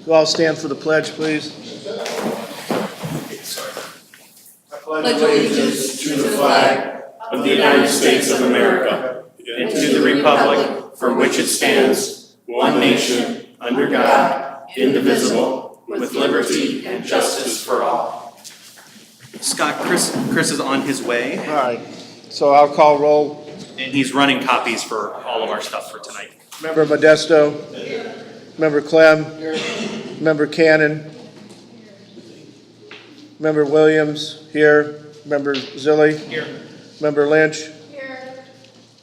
You all stand for the pledge, please. Pledge allegiance to the flag of the United States of America and to the republic for which it stands, one nation, under God, indivisible, with liberty and justice for all. Scott, Chris is on his way, All right, so I'll call roll. and he's running copies for all of our stuff for tonight. Member Modesto. Member Clem. Member Cannon. Member Williams, here. Member Zilli. Here. Member Lynch. Here.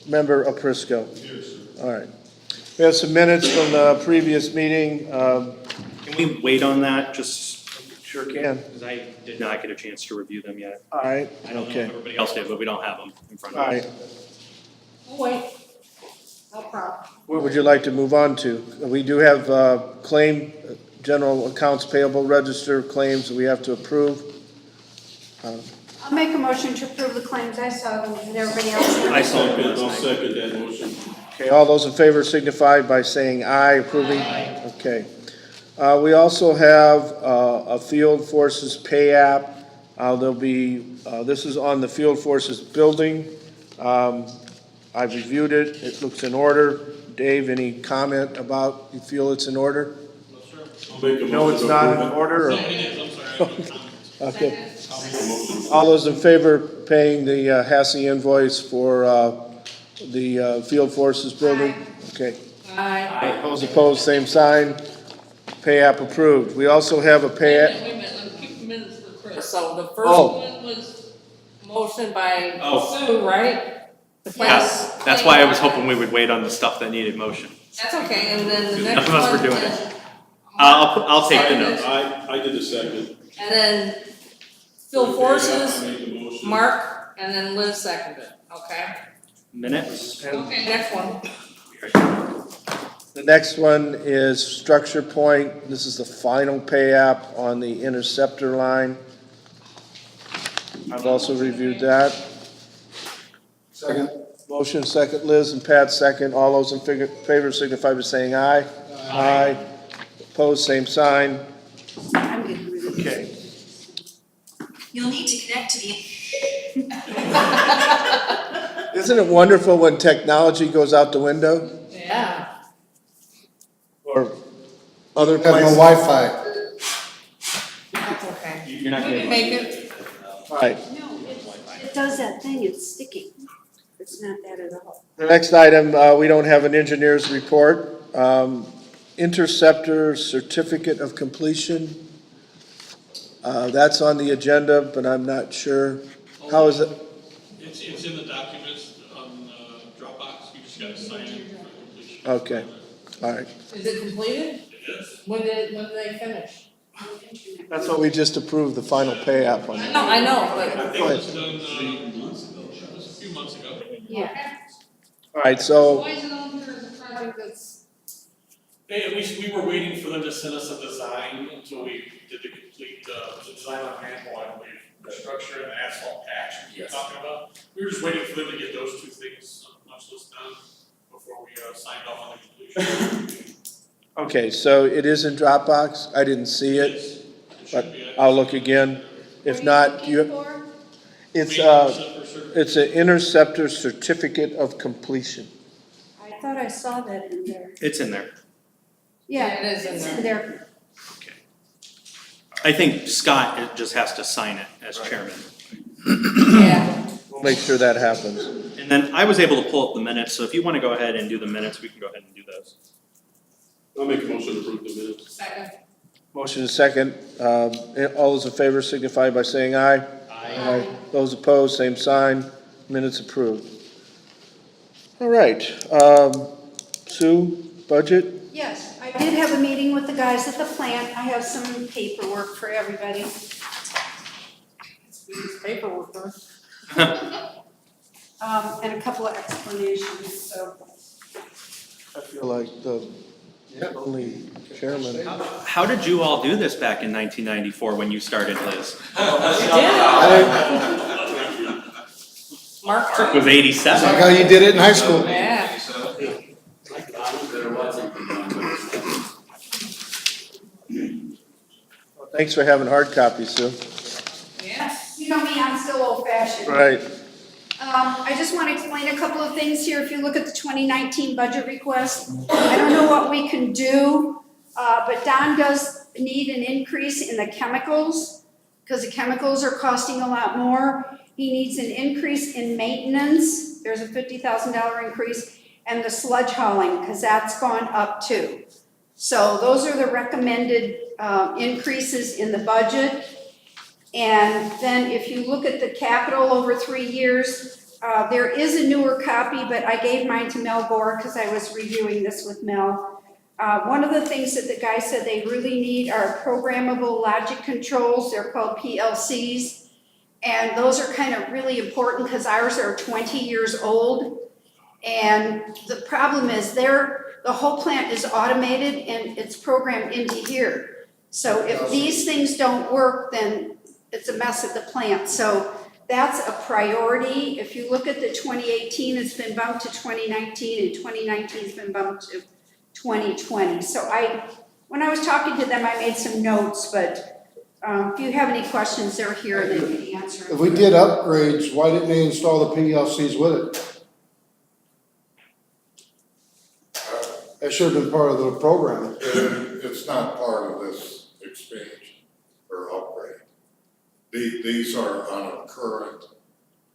Member Aprisco. All right. We have some minutes from the previous meeting. Can we wait on that, just Sure can. because I did not get a chance to review them yet? All right, I don't know if okay. everybody else did, but we don't have them in front All of right. us. Oh, wait. No problem. What would you like to move on to? We do have claim, general accounts payable register claims that we have to approve. I'll make a motion to approve the claims. I saw them. Did everybody else? I saw them I'll last night. second that motion. Okay, all those in favor signify by saying aye, approving. Okay. We also have a Field Forces Pay app. There'll be, this is on the Field Forces building. I've reviewed it. It looks in order. Dave, any comment about, you feel it's in order? I'll make a No, it's motion to not approve in it. order? or- No, it is, I'm sorry. Okay. All those in favor of paying the HASI invoice for the Field Forces building? Okay. Aye. Those opposed, same sign. Pay app approved. We also have a pay app. Wait a minute, let's keep the minutes for Chris. So the Oh. first one was motion by Oh. Sue, right? The Yes, claims. that's why I was hoping we would wait on the stuff that needed motion. That's okay, and then the None next of one. us were doing is- it. I'll take the notes. I did the second. And then Phil I Forces, made the motion. Mark, and then Liz seconded, okay? Minutes? Okay, next one. The next one is Structure Point. This is the final pay app on the Interceptor line. I've also reviewed that. Second. Motion second, Liz and Pat second. All those in favor signify by saying aye. Aye. Opposed, same sign. I'm getting rid of Okay. You'll need to connect to the. Isn't it wonderful when technology goes out the window? Yeah. Or other Have no places? Wi-Fi. That's okay. You're not We gonna. can make it. All right. No, it does that thing, it's sticking. It's not that at all. The next item, we don't have an engineer's report. Interceptor certificate of completion. That's on the agenda, but I'm not sure. How is it? It's in the documents on Dropbox, you just gotta sign it for completion. Okay, all right. Is it completed? It is. When did they finish? That's what we just approved, the final pay app on. I know, I but. think it was done, months ago, it was a few months ago. Yeah. All right, so, Why is it on here as a project that's? We were waiting for them to send us a design until we did the complete, the design on manhole, I believe, the structure and the asphalt patch we were talking about. We were just waiting for them to get those two things, much less done, before we signed off on the completion. okay, so it is in Dropbox. I didn't see it, It but should be at- I'll look again. If not, it's, Separate certificate. it's an Interceptor certificate of completion. I thought I saw that in there. It's in there. Yeah, Yeah, it is in it's there. in there. I think Scott just has to sign it as chairman. Yeah. We'll make sure that happens. And then I was able to pull up the minutes, so if you want to go ahead and do the minutes, we can go ahead and do those. I'll make a motion to approve the minutes. Second. Motion is second. All those in favor signify by saying aye. Aye. Those opposed, same sign. Minutes approved. All right, Sue, budget? Yes, I did have a meeting with the guys at the plant. I have some paperwork for everybody. It's paperwork, huh? And a couple of explanations, so. I feel like the only chairman. How did you all do this back in 1994 when you started, Liz? Mark. It was 87. Like how you did it in high school. Yeah. Thanks for having hard copies, Sue. Yes. You know me, I'm still old fashioned. Right. I just want to explain a couple of things here. If you look at the 2019 budget request, I don't know what we can do, but Don does need an increase in the chemicals, because the chemicals are costing a lot more. He needs an increase in maintenance. There's a $50,000 increase, and the sludge hauling, because that's gone up too. So those are the recommended increases in the budget. And then if you look at the capital over 3 years, there is a newer copy, but I gave mine to Mel Gore because I was reviewing this with Mel. One of the things that the guy said they really need are programmable logic controls. They're called PLCs. And those are kind of really important because ours are 20 years old. And the problem is the whole plant is automated and it's programmed into here. So if these things don't work, then it's a mess at the plant. So that's a priority. If you look at the 2018, it's been bumped to 2019, and 2019's been bumped to 2020. So when I was talking to them, I made some notes, but if you have any questions, they're here and they can answer them. If we did upgrades, why didn't they install the PLCs with it? That should have been part of the program. It's not part of this expansion or upgrade. These are on a current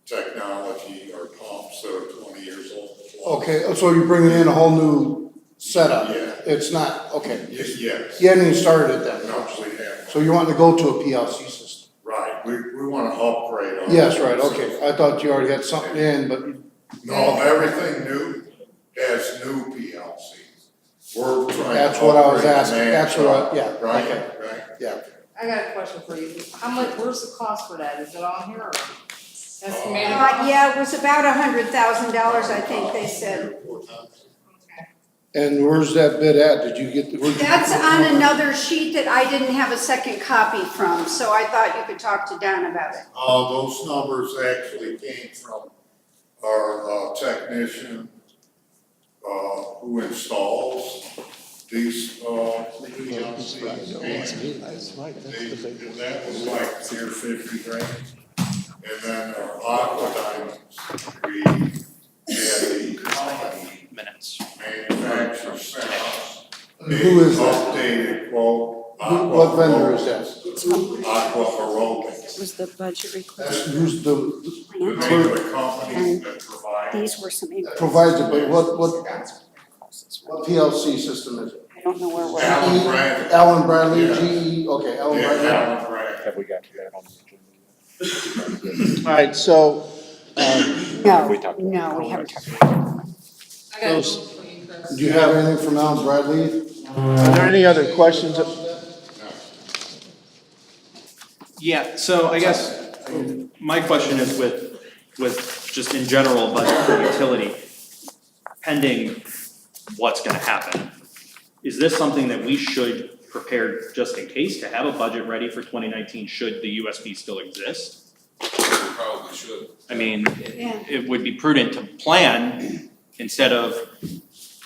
technology or pumps that are 20 years old. Okay, so you're bringing in a whole new setup? Yeah. It's not, okay. Yes. You hadn't even started it then? No, we haven't. So you want to go to a PLC system? Right, we want to upgrade on. Yes, right, okay. I thought you already had something in, but. No, everything new has new PLCs. We're trying to. That's what I was upgrade asking. the That's what I- yeah, Right, okay. right. Yeah. I got a question for you. How much, where's the cost for that? Is it on here or estimated? Yeah, it was about $100,000, I think they said. And where's that bid at? Did you get the? That's on another sheet that I didn't have a second copy from, so I thought you could talk to Don about it. Those numbers actually came from our technician, who installs these, PLCs. And that was like near 50 grand. And then our Aqua Diamonds, we had a company Minutes. manufacturer sent us Who is that? updated quote. What vendor is that? Aqua Aerobics. Was the budget That's, request who's the, The name of the company that provides. these were some, provides it, but what PLC system is it? I don't know where we're at. Allen Bradley. Allen Bradley, Yeah. GE, okay, Allen Yeah, Bradley. Allen Bradley. Have we got that on the agenda? All right, so, No, We talked about no, we haven't talked. I got a question for you, Chris. Do you have anything from Allen Bradley? are there any other questions? Yeah, so I guess my question is with just in general budget for utility, pending what's gonna happen. Is this something that we should prepare just in case to have a budget ready for 2019 should the USB still exist? Probably should. I mean, Yeah. it would be prudent to plan instead of,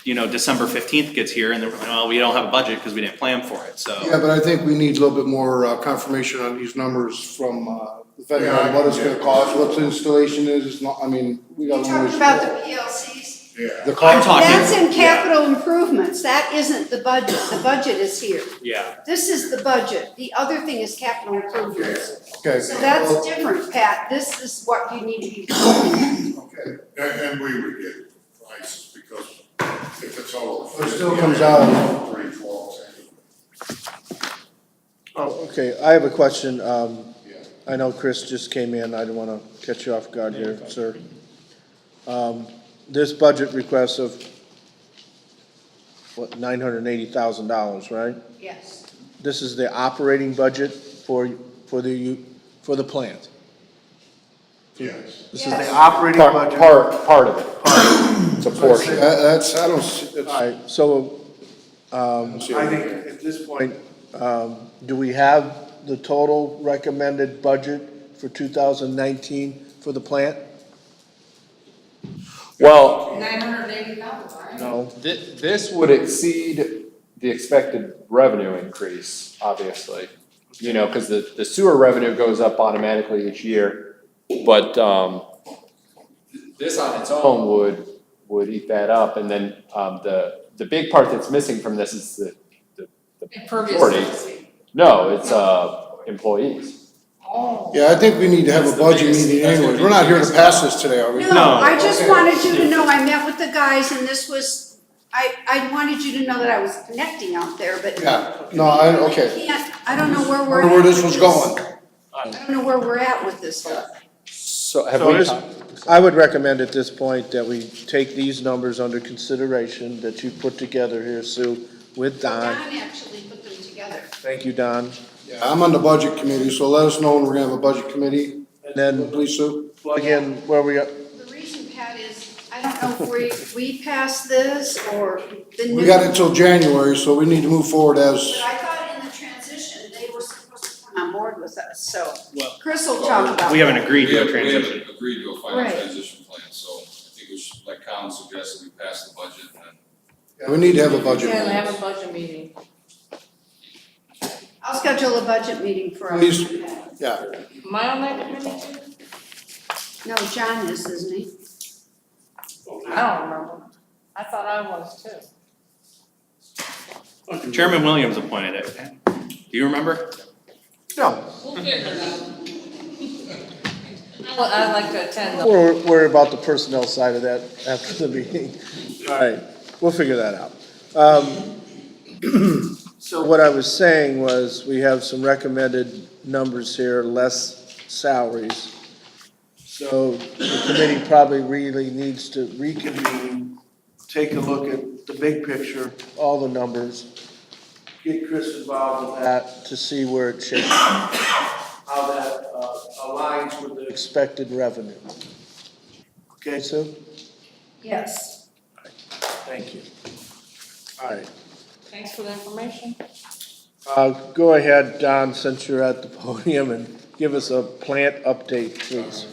December 15th gets here and then, well, we don't have a budget because we didn't plan for it, so. Yeah, but I think we need a little bit more confirmation on these numbers from the vendor, on what it's gonna cost, what the installation is, it's not, I mean, we You got. talked about the PLCs? Yeah. The I'm cost, talking. That's in capital improvements, that isn't the budget, the budget is here. Yeah, This is the budget, the other thing is capital improvements. okay. So that's different, Pat, this is what you need to be doing. Okay, and we would get prices because if it's over. It still comes out. 3 quotes anyway. Oh, okay, I have a question. Yeah. I know Chris just came in, I don't wanna catch you off guard here, sir. This budget request of, what, $980,000, right? Yes. This is the operating budget for the plant? Yes. This is the operating budget? Part of it. It's a portion. That's, I don't see, it's. Alright, so, see I it. think at this point, do we have the total recommended budget for 2019 for the plant? Well, 980,000, right? No. this would exceed the expected revenue increase, obviously. You know, cause the sewer revenue goes up automatically each year, but, this on its own would eat that up, and then, the big part that's missing from this is the Impervious majority. surface. No, it's, employees. Oh. Yeah, I think we need to have a budget meeting anyways. We're not here to pass this today, are we? No, I just wanted you to know, I met with the guys and this was, I wanted you to know that I was connecting out there, but. Yeah, no, I, okay. I don't know where we're Wonder at. where this with was going. I don't know where we're at with this stuff. So have So we? this- I would recommend at this point that we take these numbers under consideration that you put together here, Sue, with Don. Don actually put them together. Thank you, Don. Yeah, I'm on the budget committee, so let us know when we're gonna have a budget committee. And then Please, Sue. plug in where we are. The reason, Pat, is I don't know if we passed this or the new. We got until January, so we need to move forward as, But I thought in the transition, they were supposed to come on board with us, so Well, Chris will talk about. We haven't that. agreed to a We transition. haven't agreed to a final Right. transition plan, so I think we should, like Colin suggested, we pass the budget and then. we need to have a budget Yeah, meeting. have a budget meeting. I'll schedule a budget meeting for us. Please. Yeah, Am I on that committee too? No, John is, isn't he? I don't remember. I thought I was too. Chairman Williams appointed it. Do you remember? No, We'll figure it out. I'd like to attend the. we're worry about the personnel side of that after the meeting. All right, we'll figure that out. So what I was saying was, we have some recommended numbers here, less salaries. So the committee probably really needs to reconvene, take a look at the big picture, all the numbers, get Chris involved with that to see where it shakes, how that aligns with the expected revenue. Okay, Sue? Yes. Thank you. All right. Thanks for the information. Go ahead, Don, since you're at the podium, and give us a plant update, please.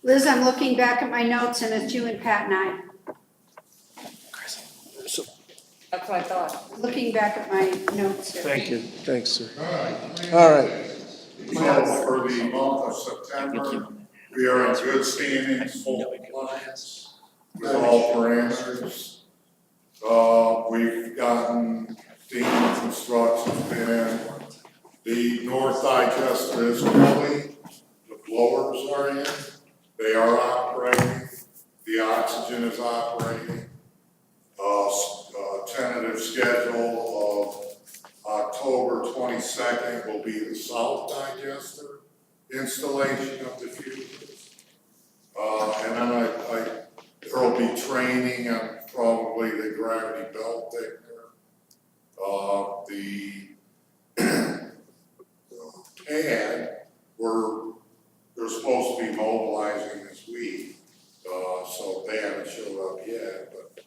Liz, I'm looking back at my notes and it's you and Pat and I. That's what I thought. Looking back at my notes here. Thank you. Thanks, sir. All right. So for the month of September, we are in good standings, full compliance with all parameters. We've gotten Dean Construction's been in. The North Digester is complete, the blowers are in, they are operating, the oxygen is operating. Tentative schedule of October 22nd will be the South Digester installation of the fuses. And then there will be training on probably the gravity belt thickener. The pad, they're supposed to be mobilizing this week, so they haven't showed up yet, but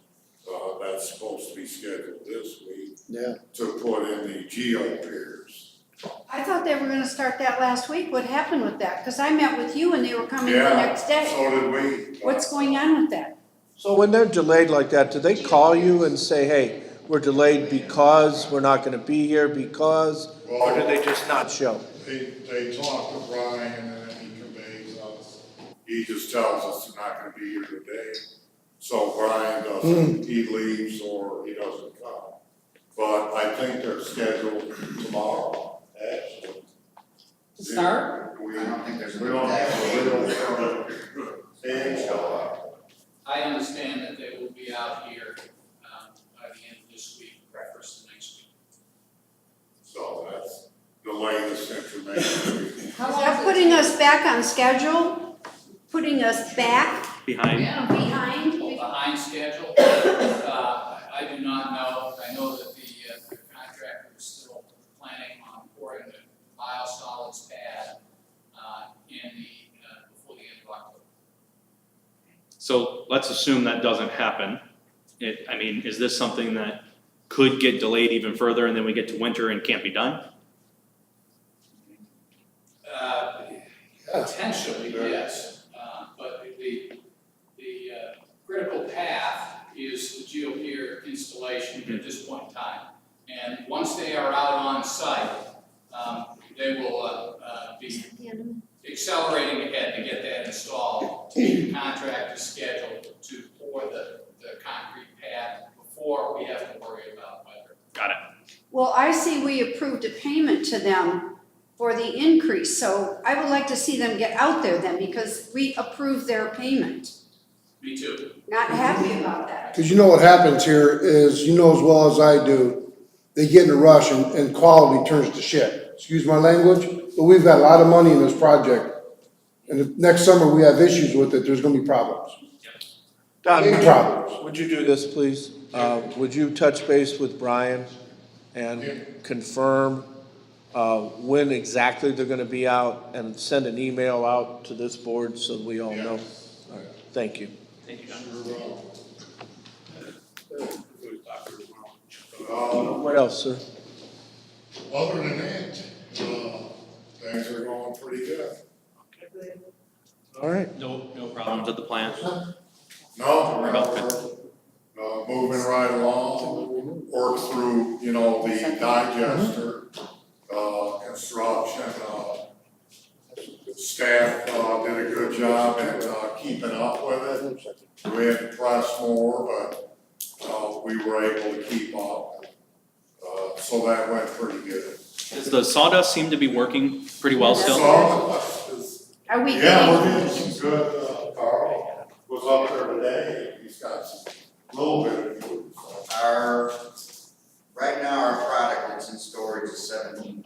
that's supposed to be scheduled this week. Yeah. To put in the geo piers. I thought they were gonna start that last week. What happened with that? Cause I met with you and they were coming the next day. So did we. What's going on with that? So when they're delayed like that, do they call you and say, hey, we're delayed because we're not gonna be here because, or do they just not show? They talk to Brian and then he conveys us. He just tells us they're not gonna be here today. So Brian doesn't, he leaves or he doesn't come. But I think they're scheduled tomorrow, actually. To start? We don't have a real, I understand that they will be out here, by the end of this week, first of next week. So that's the latest information. Is that putting us back on schedule? Putting us back Behind? behind? Behind schedule, I do not know. I know that the contractor is still planning on pouring the biosolids pad, before the end of October. So let's assume that doesn't happen. Is this something that could get delayed even further and then we get to winter and can't be done? Potentially, yes, but the critical path is the geopier installation at this point in time. And once they are out on site, they will be accelerating ahead to get that installed, to get the contractor scheduled to pour the concrete pad before we have to worry about weather. Got it. Well, I see we approved a payment to them for the increase, so I would like to see them get out there then, because we approved their payment. Me too. Not happy about that. Cause you know what happens here is, you know as well as I do, they get in a rush and quality turns to shit. Excuse my language, but we've got a lot of money in this project. And if next summer we have issues with it, there's gonna be problems. Don, Big problems. would you do this, please? Would you touch base with Brian and confirm when exactly they're gonna be out, and send an email out to this board so we all know? All right, thank you. Thank you, John. What else, sir? Other than that, things are going pretty good. All right. No problems at the plant? No, We're about good. moving right along, work through, you know, the digester, construction, staff, did a good job at, keeping up with it. We had to press more, but, we were able to keep up. So that went pretty good. Does the sawdust seem to be working pretty well still? Are we Yeah, we're getting, getting some good, Carl was up there today, he's got some, little bit of food, so. Right now, our product that's in storage is 17.49%,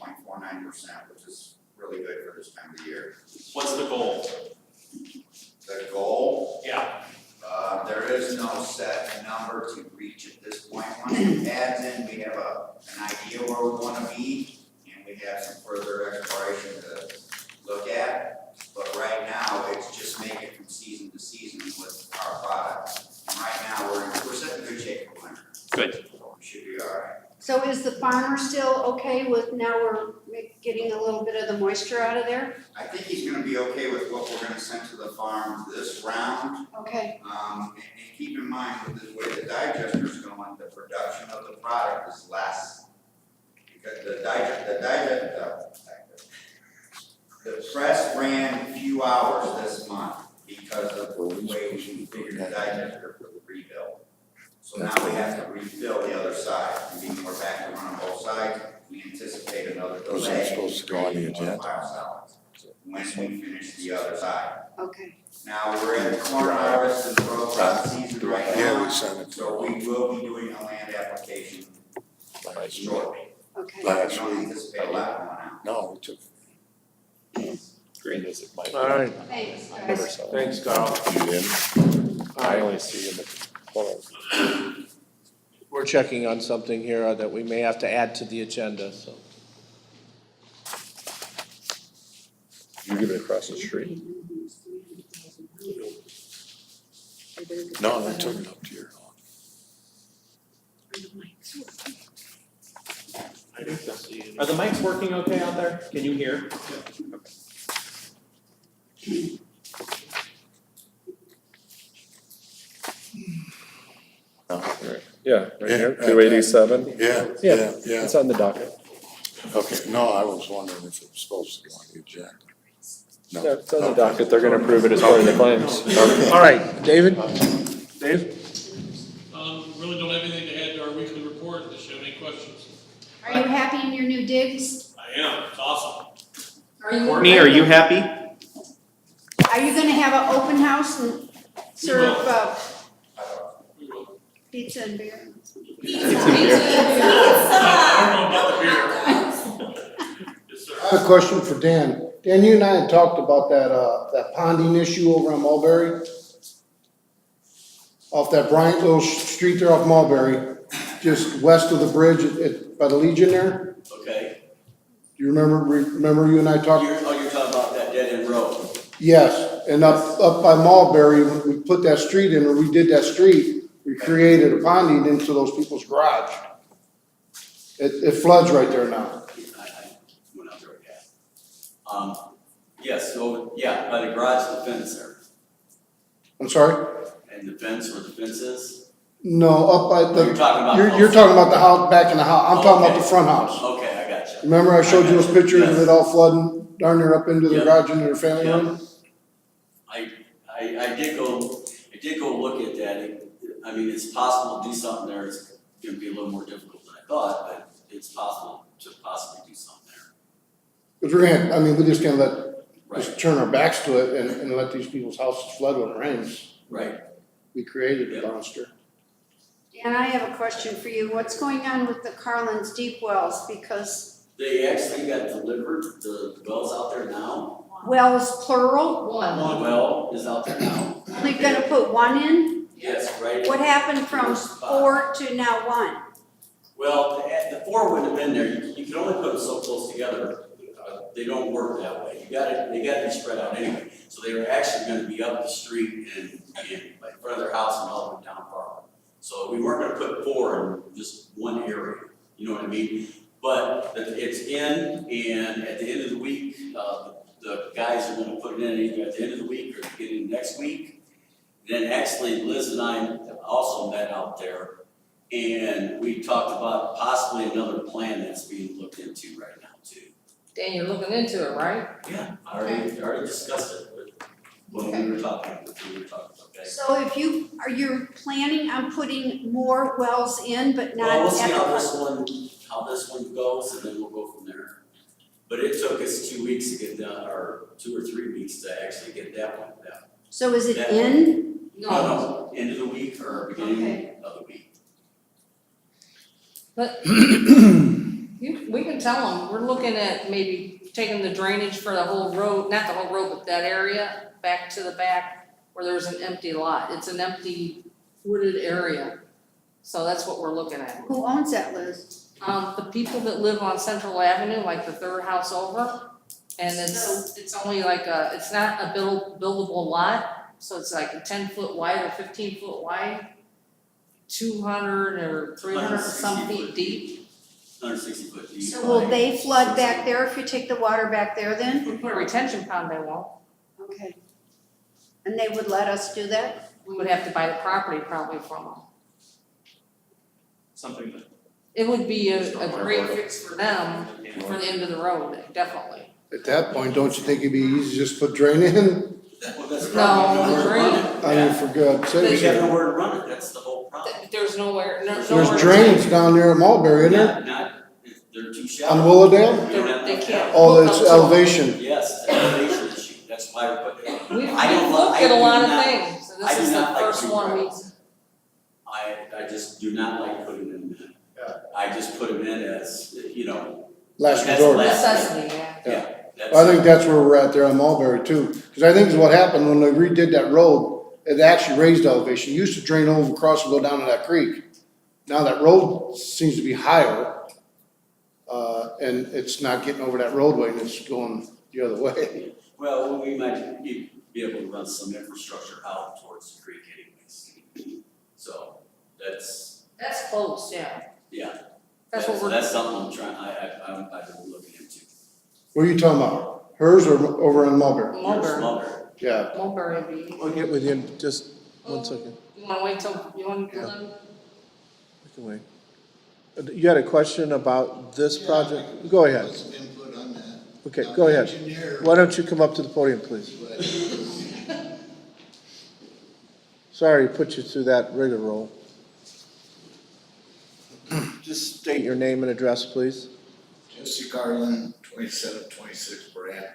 which is really good for this time of the year. What's the goal? The goal, Yeah. there is no set number to reach at this point. Once it adds in, we have an idea where we wanna be, and we have some further exploration to look at. But right now, it's just make it from season to season with our product. And right now, we're set in good shape for winter. Good. So we should be all right. so is the farmer still okay with, now we're getting a little bit of the moisture out of there? I think he's gonna be okay with what we're gonna send to the farm this round. Okay, And keep in mind with the way the digester's going, the production of the product is less. Because the press ran a few hours this month because of the way we configured the digester for the rebuild. So now we have to refill the other side, and being we're back to run on both sides, we anticipate another delay. Was that supposed to go on the agenda? When we finish the other side. okay. Now, we're in the corn harvest and row crop season right now. Yeah, we sent it to So we will be doing a land application shortly. Okay. We last don't week. anticipate a lot going out. No, we took. Green as it might. All right, Thanks, Never guys. saw it. thanks, Carl. You in? I only see in the corner. We're checking on something here that we may have to add to the agenda, so. You give it across the street. No, I took it up to your lawn. Are the mics working okay out there? Can you hear? Yeah, right Yeah, here, right 287. Yeah, Yeah, yeah, yeah. it's on the docket. Okay, no, I was wondering if it was supposed to go on the agenda. No. Yeah, it's on the docket, they're gonna approve it as part of the claims. All right, David? Dave? Really don't have anything to add to our weekly report, unless you have any questions. Are you happy in your new digs? I am, it's awesome. Are you? Courtney, are you happy? Are you gonna have an open house and serve, We will. pizza and beer? I don't know about the beer. Yes, sir. I have a question for Dan. Dan, you and I had talked about that ponding issue over on Mulberry. Off that Bryant little street there off Mulberry, just west of the bridge by the Legion there. Okay, Do you remember you and I talked? you're talking about that dead end road. Yes, and up by Mulberry, when we put that street in, or we did that street, we created a ponding into those people's garage. It floods right there now. I went out there, yeah. Yes, so, yeah, by the garage, the fence there, I'm sorry? and the fence where the fence is, No, up by Oh, you're talking about you're close. talking about the house, back in the house, I'm talking about Okay. the front house. Okay, I got you. Remember I showed you those pictures of Yes. it all flooding, darn near up into the Yeah. garage into their family Yeah. room? I did go look at that. I mean, it's possible to do something there. It's gonna be a little more difficult than I thought, but it's possible to possibly do something there. Cause we're gonna, I mean, we just can't just Right, turn our backs to it and let these people's houses flood when it rains. right. We created Yep. a monster. And I have a question for you. What's going on with the Carlin's deep wells? Because They actually got delivered, the wells out there now. wells plural, One. The well is out there now. only gonna put one in? Yes, right. What happened from 4 to now 1? Well, the four wouldn't have been there. You can only put them so close together. They don't work that way. They gotta be spread out anyway. So they were actually gonna be up the street and like in front of their house and all the way down Park. So we weren't gonna put four in just one area, you know what I mean? But it's in, and at the end of the week, the guys are gonna put it in either at the end of the week or beginning of next week. Then actually Liz and I also met out there, and we talked about possibly another plan that's being looked into right now too. Dan, you're looking into it, right? Yeah, I already discussed it when we were talking, okay? So if you're planning on putting more wells in, but not Well, we'll see at how this one goes, and then we'll go from there. But it took us 2 weeks to get done, or 2 or 3 weeks to actually get that one down. So is it Yeah. in? No, end of the week or beginning of the week. But we can tell them, we're looking at maybe taking the drainage for the whole road, not the whole road, but that area, back to the back where there's an empty lot. It's an empty wooded area. So that's what we're looking at. Who owns that, Liz? The people that live on Central Avenue, like the third house over, and it's only like it's not a buildable lot, so it's like a 10-foot wide or 15-foot wide, 200 or 300 some 160 feet foot deep. 160 foot deep. So will they flood back there if you take the water back there If then? we put a retention pond, they won't. Okay. And they would let us do that? We would have to buy the property probably from them. Something that. It would be a great fix for them for the end of the road, definitely. At that point, don't you think it'd be easy to just put drain in? Well, that's No, probably nowhere to run drain- it. I mean, for God's We sake. have nowhere to run it, that's the whole problem. There's nowhere, no, nowhere. There's drains down there at Mulberry, isn't there? They're too shallow. On Willowdale? We don't have They enough can't. Oh, it's elevation. Yes, the elevation issue, that's why we're putting it. We've I don't looked I at a do lot of not- things, so I this do is the not like first one we. regrowth. I just do not like putting them in. I just put them in as, you know. Last as resort. last- Necessity, yeah. Yeah, that's. I think that's where we're at there on Mulberry too, cause I think is what happened when they redid that road, it actually raised elevation, it used to drain over across and go down to that creek. Now that road seems to be higher, and it's not getting over that roadway and it's going the other way. Well, we might be able to run some infrastructure out towards the creek anyways. So that's, That's close, yeah. yeah. That's what we're. That's something I'm trying, I've been looking into. What are you talking about? Hers or over on Mulberry? Mulberry, Mulberry. Yeah, Mulberry would be. We'll get with you in just 1 second. You wanna wait till, you wanna do Yeah. them? We can wait. You had a question about this project? Go ahead. Input on that. Okay, go ahead. Engineer. Why don't you come up to the podium, please? Sorry to put you through that rigmarole. Just state your name and address, please. Jesse Garland, 2726 Brand.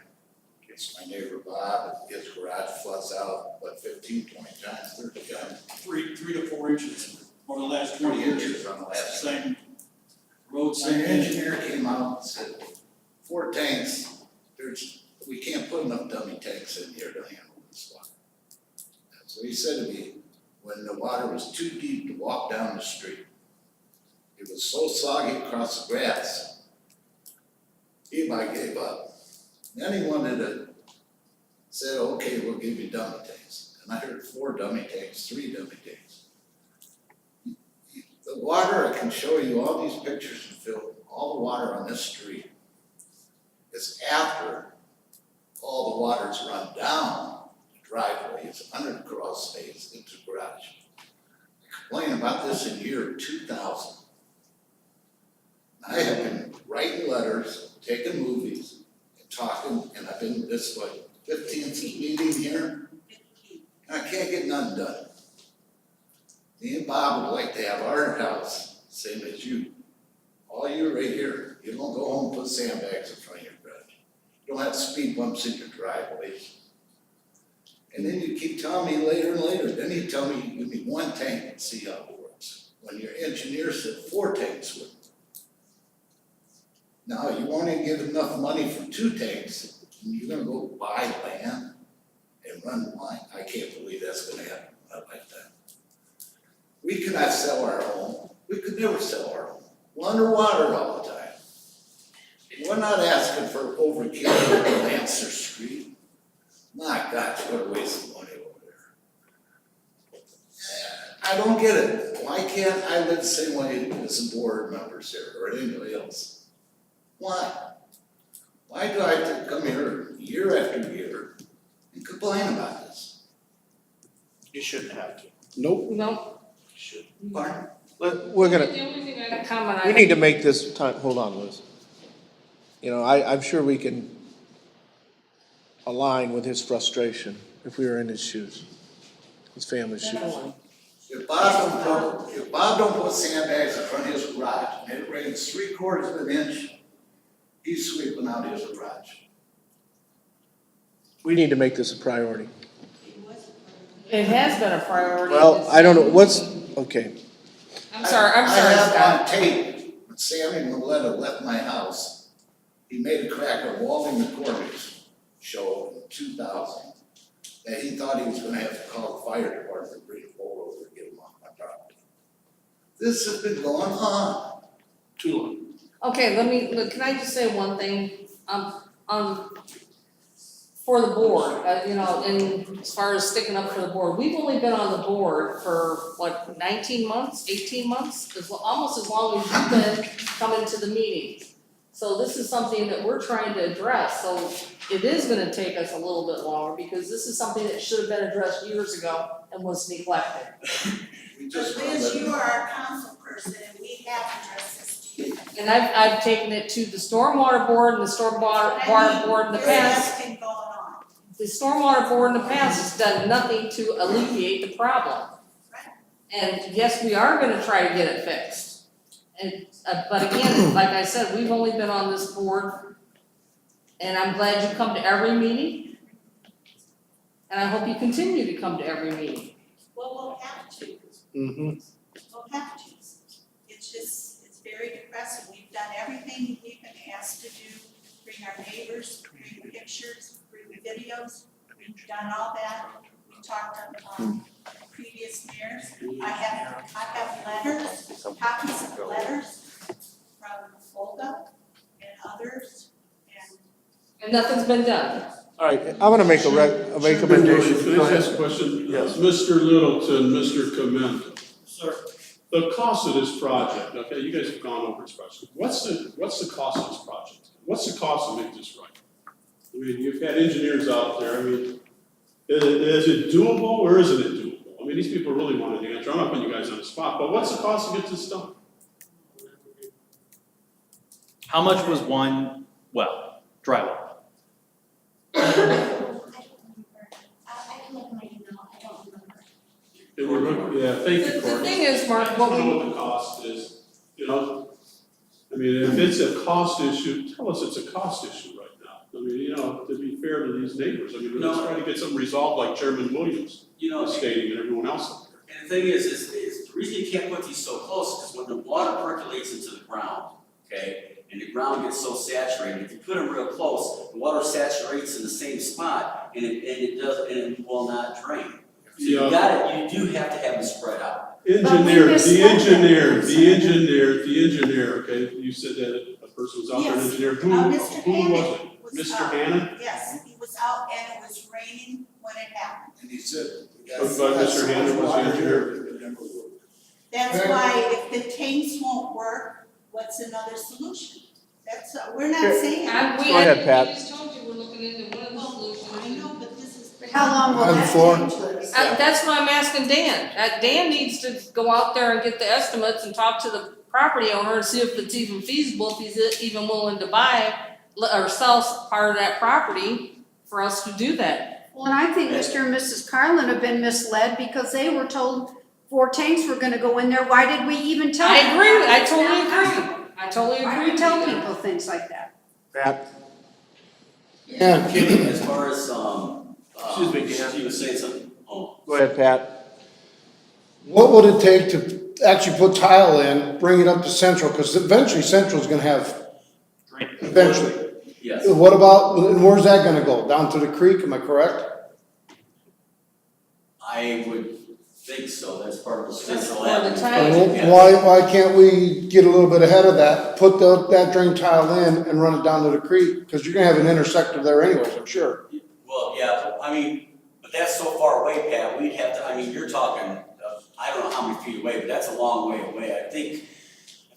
It's my neighbor Bob, his garage floods out, 15, 20 times, 30 times. 3 to 4 inches over the last 20 20 years. inches on the last. Same road, My same engine. engineer came out and said, 4 tanks, we can't put enough dummy tanks in here to handle this water. So he said to me, when the water was too deep to walk down the street, it was so soggy across the grass, he about gave up. Then he wanted to, said, okay, we'll give you dummy tanks. And I heard 4 dummy tanks, 3 dummy tanks. The water, I can show you all these pictures and film, all the water on this street is after all the water's run down the driveway, it's under the crawl space into the garage. complain about this in year 2000. I have been writing letters, taking movies, and talking, and I've been this like 15th meeting here, and I can't get none done. Me and Bob would like to have our house, same as you. All you right here, you don't go home and put sandbags in front of your garage. You don't have speed bumps in your driveways. And then you keep telling me later and later, then you tell me you give me 1 tank and see how it works. When your engineer said 4 tanks would. Now, you won't even give enough money for 2 tanks, and you're gonna go buy land and run line. I can't believe that's gonna happen in my lifetime. We cannot sell our home. We could never sell our home. We're underwater all the time. We're not asking for overkill on Lancer Street. My gosh, what a waste of money over there. I don't get it. Why can't I live the same way as the board members here or anybody else? Why? Why do I have to come here year after year and complain about this? You shouldn't have to. Nope. No. Pardon? We're gonna, The only thing I comment we need to make this time, hold on, Liz. You know, I'm sure we can align with his frustration if we were in his shoes, his family's shoes. If Bob don't put sandbags in front of his garage and it rains 3/4 of an inch, he's sweeping out his garage. We need to make this a priority. It has been a priority. Well, I don't know, okay, I'm sorry, I have Scott. on tape, when Sammy Maleta left my house, he made a crack at Walden McCormick's show in 2000, that he thought he was gonna have to call the fire department to bring a boat over to get him off my property. This has been going on too long. Okay, can I just say one thing, for the board, and as far as sticking up for the board, we've only been on the board for, 19 months, 18 months? Almost as long as you've been coming to the meetings. So this is something that we're trying to address, so it is gonna take us a little bit longer, because this is something that should have been addressed years ago and was neglected. We just But Liz, you are our council person, and we have addressed this to you. And I've taken it to the stormwater board and the stormwater board in the past. There's nothing going on. The stormwater board in the past has done nothing to alleviate the problem. And yes, we are gonna try to get it fixed. And, but again, like I said, we've only been on this board, and I'm glad you come to every meeting. And I hope you continue to come to every meeting. Well, we'll have to. mm-hmm. We'll have to. It's very depressing. We've done everything we've been asked to do, bring our neighbors, bring pictures, bring videos. We've done all that. We talked to, previous mayors. I have letters, copies of letters from Olga and others, And nothing's been done. All right, I'm gonna make a recommendation. Can I ask a question? Yes. Mr. Littleton, Mr. Commenda. Sir. The cost of this project, okay, you guys have gone over this project. What's the cost of this project? What's the cost to make this right? I mean, you've had engineers out there, I mean, is it doable or isn't it doable? I mean, these people really want an answer. I'm not putting you guys on the spot, but what's the cost to get this done? How much was one well, dry well? Yeah, thank you, The Courtney. thing is, Mark, I don't know what the cost is, you know? I mean, if it's a cost issue, tell us it's a cost issue right now. I mean, you know, to be fair to these neighbors, I mean, let's try to get something resolved like Chairman Williams is stating and everyone else out there. And the thing is the reason you can't put these so close is when the water percolates into the ground, okay? And the ground gets so saturated, if you put them real close, the water saturates in the same spot and it will not drain. So you do have to have them spread out. The engineer, okay, you said that a person was out there, an Yes. engineer, who Mr. was Hannon it? was Mr. out. Hannon? Yes, he was out and it was raining when it happened. And he said, But Mr. Hannon was the engineer. That's why if the tanks won't work, what's another solution? We're not saying. Go ahead, Pat. We just told you we're looking into one of the solutions. I know, but this is. How long will On the that floor. take, Joyce? That's why I'm asking Dan. Dan needs to go out there and get the estimates and talk to the property owner and see if it's even feasible, if he's even willing to buy or sell part of that property for us to do that. Well, and I think Mr. and Mrs. Carlin have been misled because they were told 4 tanks were gonna go in there. Why did we even tell them? I agree, I It's totally not agree. possible. I totally Why agree do we with tell you. people things like that? Pat? Yeah. As far as, Excuse me, Dan. She was saying something, oh. Go ahead, Pat. What would it take to actually put tile in, bring it up to Central, because eventually Central's gonna have, eventually. Yes. What about, and where's that gonna go? Down to the creek, am I correct? I would think so, that's part of the central part of the avenue. tile. Yes. Why can't we get a little bit ahead of that, put that drain tile in and run it down to the creek? Because you're gonna have an intersector there anyways, I'm sure. Well, yeah, I mean, but that's so far away, Pat, we'd have to, I mean, you're talking, I don't know how many feet away, but that's a long way away. I think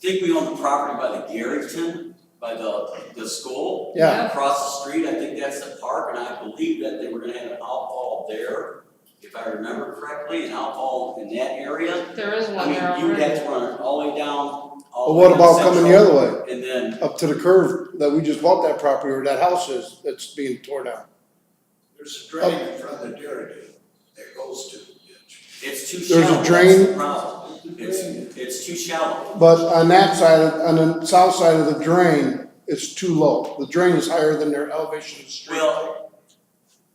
we own the property by the Garrington, by the school. Yeah. Across the street, I think that's the park, and I believe that they were gonna have an outfall there, if I remember correctly, an outfall in that area. There is I one there mean, you would already. have to run it all the way down, But all the way what down about coming the Central, other way, and then, up to the curve that we just bought that property where that house is, that's being torn down? There's a drain in front of the dairy that goes to the ditch. it's too There's a shallow, that's drain? the problem. It's too shallow. But on that side, on the south side of the drain, it's too low. The drain is higher than their elevation of the street. Well,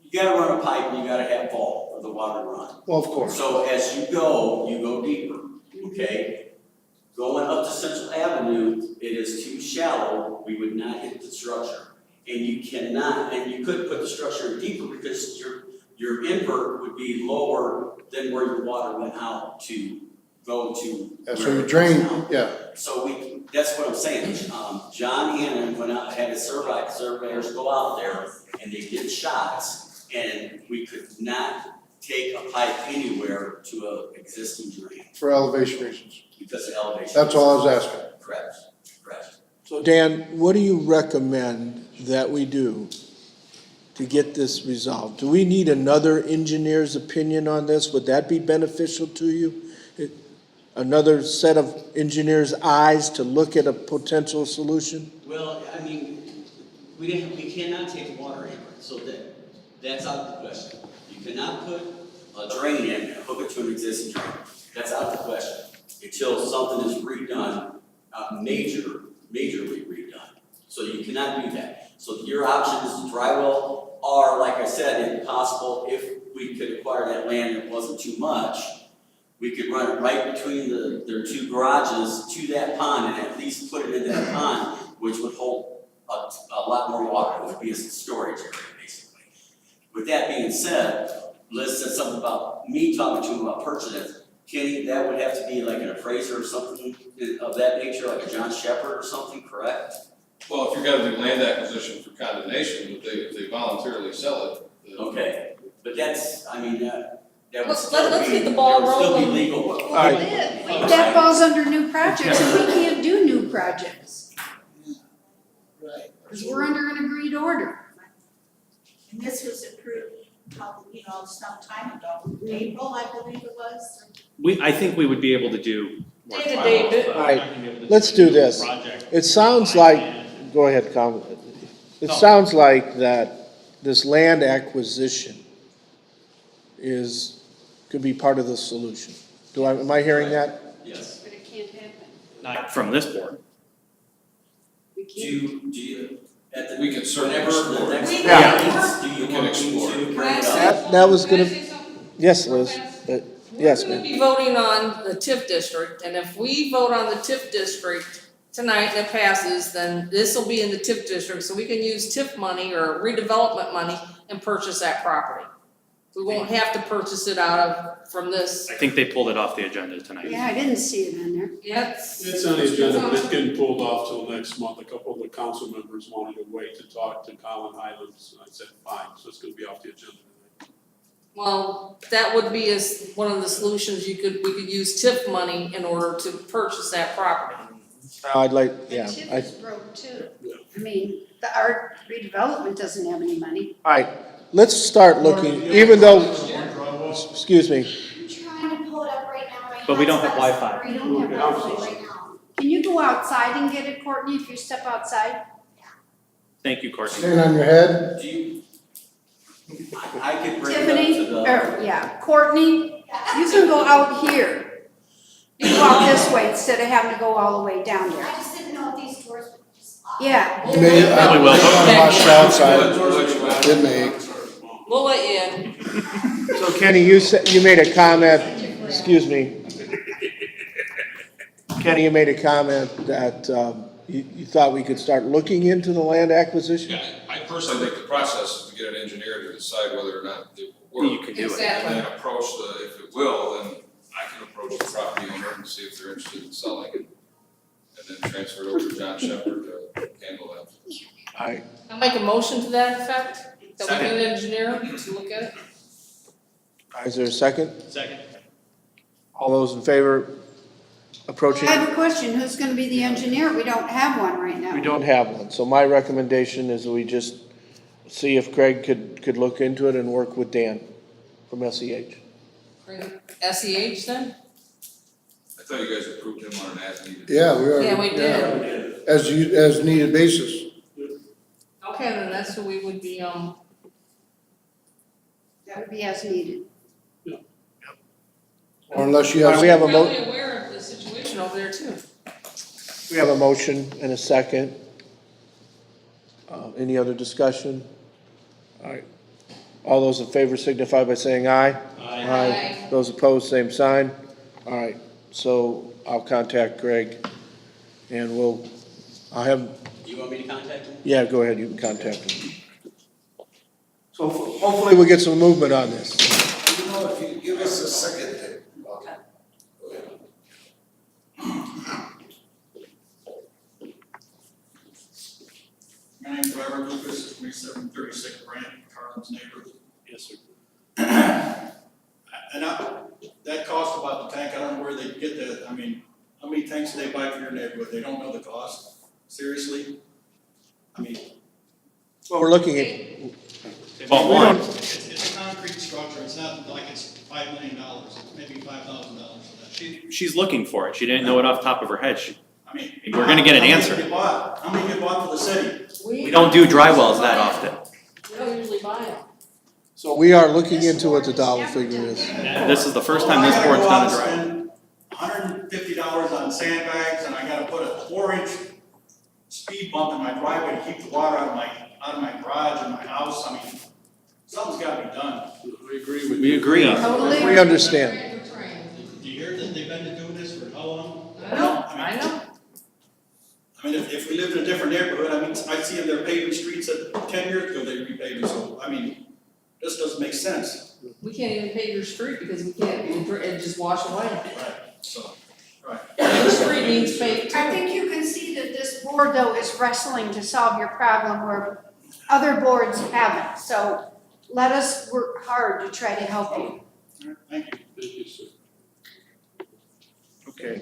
you gotta run a pipe and you gotta have fall for the water to run. Well, of course. So as you go deeper, okay? Going up to Central Avenue, it is too shallow, we would not hit the structure. And you cannot, and you could put the structure deeper because your invert would be lower than where your water went out to go to. Yeah, so where your it drain, goes out. yeah. So that's what I'm saying, John Hannon went out, had his surveyors go out there, and they did shots, and we could not take a pipe anywhere to a existing drain, For elevation reasons. because of elevation. That's all I was asking. Correct. So Dan, what do you recommend that we do to get this resolved? Do we need another engineer's opinion on this? Would that be beneficial to you? Another set of engineers' eyes to look at a potential solution? Well, I mean, we cannot take water in, so that's out of the question. You cannot put a drain in and hook it to an existing drain. That's out of the question, until something is redone, majorly redone. So you cannot do that. So your option is to dry well, or like I said, if possible, if we could acquire that land and it wasn't too much, we could run it right between their two garages to that pond and at least put it in that pond, which would hold a lot more water. It would be a storage area, basically. With that being said, Liz said something about me talking to him about purchasing it. Kenny, that would have to be like an appraiser or something of that nature, like a John Shepherd or something, correct? Well, if you're gonna do land acquisition for condemnation, if they voluntarily sell it. then- Okay, but that's, I mean, that would Let's still get be, the ball that would still be rolling. legal. All right. That falls under new projects, and we can't do new projects, Right. because we're under an agreed order. And this was approved, some time ago, April, I believe it was. I think we would be able to do more Day to trials, day bit. but All I'm right, not gonna be able to let's do this. project. It sounds like, go ahead, Colin. It sounds like that this land acquisition could be part of the solution. Am I hearing that? Yes. But it can't happen. Not from this board. We can't. Do you, at the, We can certainly whenever the explore it. next Yeah. meeting, do you We can want me explore to it. bring it up? That was Can I gonna, say something? yes, Liz, yes, We're gonna ma'am. be voting on the TIF district, and if we vote on the TIF district tonight and it passes, then this will be in the TIF district, so we can use TIF money or redevelopment money and purchase that property. We won't have to purchase it from this. I think they pulled it off the agenda tonight. Yeah, I didn't see it in there. Yes. It's on the agenda, but it's getting pulled off till next month. A couple of the council members wanted to wait to talk to Colin Highlands, and I said, fine, so it's gonna be off the agenda tonight. Well, that would be one of the solutions we could use TIF money in order to purchase that property. I'd like, The yeah, TIF is broke too. I mean, our redevelopment doesn't have any money. all right, let's start looking, even though, excuse me, Trying to pull it up right now. But we don't have Wi-Fi. We don't have Wi-Fi right now. Can you go outside and get it, Courtney, if you step outside? Thank you, Courtney. Stand on your head. Do you? I could bring it up Tiffany, to the. Courtney, you can go out here. You can walk this way instead of having to go all the way down there. I just didn't know if these doors would just lock. Yeah. You may, Probably will. watch the outside. It may. We'll let you in. so Kenny, you made a comment, excuse me. Kenny, you made a comment that, you thought we could start looking into the land acquisition? Yeah, I personally think the process is to get an engineer to decide whether or not it will You work. can do it. Exactly. And then approach if it will, then I can approach the property owner and see if they're interested in selling it. And then transfer it over to John Shepherd to handle that. I'll make a motion to that effect, that we Second. get an engineer to look at it. Is there a second? Second. All those in favor approaching? I have a question. Who's gonna be the engineer? We don't have one right now. We don't have one, so my recommendation is that we just see if Craig could look into it and work with Dan from SEH. SEH then? I thought you guys approved him on an as-needed. Yeah, we are. Yeah, we did. As needed basis. Okay, then that's who we would be, That would be as needed. Or unless you All right, have. we have a really aware of the situation over there too. We have a motion and a second. Any other discussion? All right. All those in favor signify by saying aye. Aye. Those opposed, same sign. All right, so I'll contact Greg and I'll have, You want me to contact him? yeah, go ahead, you can contact him. So hopefully we'll get some movement on this. You know, if you give us a second. Okay. My name's Robert Lucas, 2736 Brant, Carlin's neighbor. Yes, sir. And that cost about the tank, I don't know where they get that, I mean, how many tanks do they buy for your neighborhood? They don't know the cost, seriously? I mean, Well, we're looking at, They bought one. it's a concrete structure, it's not like it's $5 million, it's maybe $5,000 for that. She's looking for it. She didn't know it off the top of her head. I mean. We're gonna get an how many answer. get bought? How many get bought for the city? We don't do dry wells that often. We don't usually buy them. so we are looking into what the dollar figure is. And this is the first time this board's done a dry well. $150 on sandbags, and I gotta put a 4-inch speed bump in my driveway to keep the water out of my garage and my house. I mean, something's gotta be done. We agree with. We agree. Totally. We understand. Do you hear that they've been doing this for how long? I know. I mean, if we lived in a different neighborhood, I mean, I see them, they're paving streets that 10 years ago they repaved, so, I mean, this doesn't make sense. We can't even pave your street because we can't, it just wash away. Right, so, right. The street needs paved too. I think you can see that this board, though, is wrestling to solve your problem where other boards haven't. So let us work hard to try to help you. Thank you. Thank you, sir. Okay.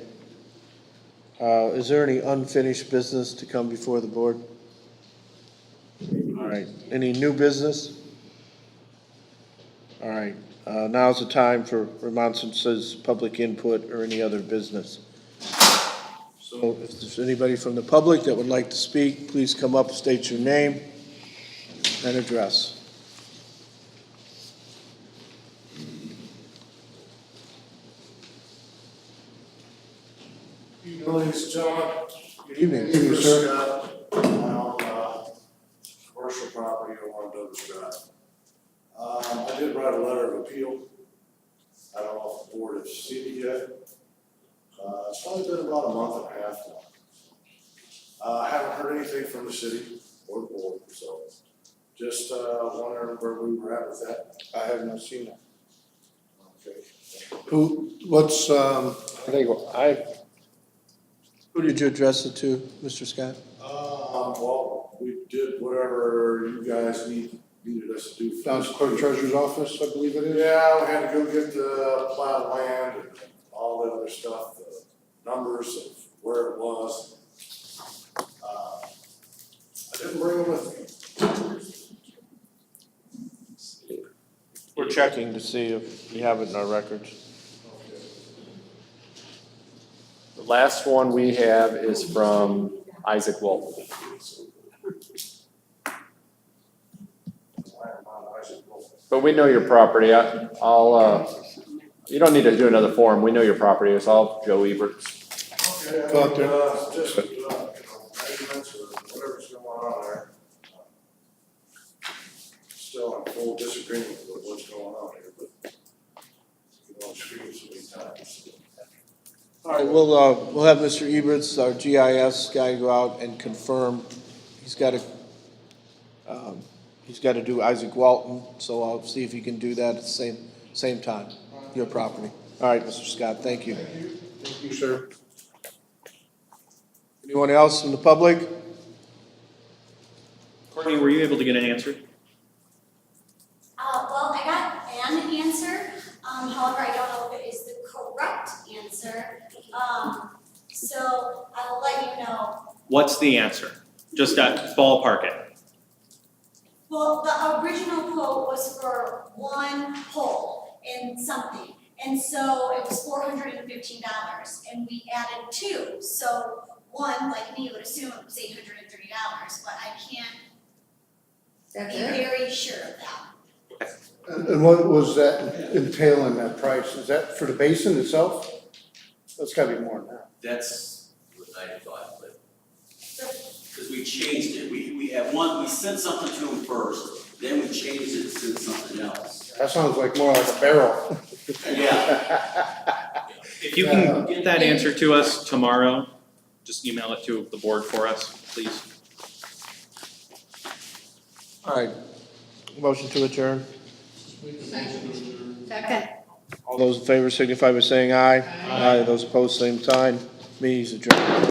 Is there any unfinished business to come before the board? All right, any new business? All right, now's the time for remonstrances, public input, or any other business. So if there's anybody from the public that would like to speak, please come up, state your name and address. Ladies and gentlemen. Good evening. Good evening, sir. Scott, my own, commercial property over on Douglas Drive. I did write a letter of appeal. I don't know if the board has seen it yet. It's probably been about a month and a half now. I haven't heard anything from the city or the board, so just, wondering where we were at with that. I have not seen that. Okay. Who did you address it to, Mr. Scott? Well, we did whatever you guys needed us to do. Down to clerk treasurer's office, I believe it is. Yeah, we had to go get the plot of land and all the other stuff, the numbers of where it was. I didn't bring them with me. checking to see if we have it in our records. The last one we have is from Isaac Wolf. But we know your property. You don't need to do another form. We know your property. It's all Joe Ebert's. Go out there. Just, measurements or whatever's going on there. Still in full disagreement with what's going on here, but you know, scream so many times. All right, we'll have Mr. Eberts, our GIS guy, go out and confirm. He's got to do Isaac Walton, so I'll see if he can do that at the same time, your property. All right, Mr. Scott, thank you. Thank you, sir. Anyone else from the public? Courtney, were you able to get an answer? Well, I got an answer, however, I don't know if it is the correct answer. So I'll let you know. What's the answer? Just ballpark it. Well, the original quote was for one pole and something. And so it was $415 and we added two. So one, like me, would assume it was $830, but I can't be very sure of that. And what was that entail in that price? Is that for the basin itself? That's gotta be more than that. That's what I thought, but, because we changed it, we sent something to them first, then we changed it to something else. That sounds like more like a barrel. Yeah. If you can get that answer to us tomorrow, just email it to the board for us, please. All right, motion to adjourn. Second. All those in favor signify by saying aye. Aye. Those opposed, same sign. Meeting is adjourned.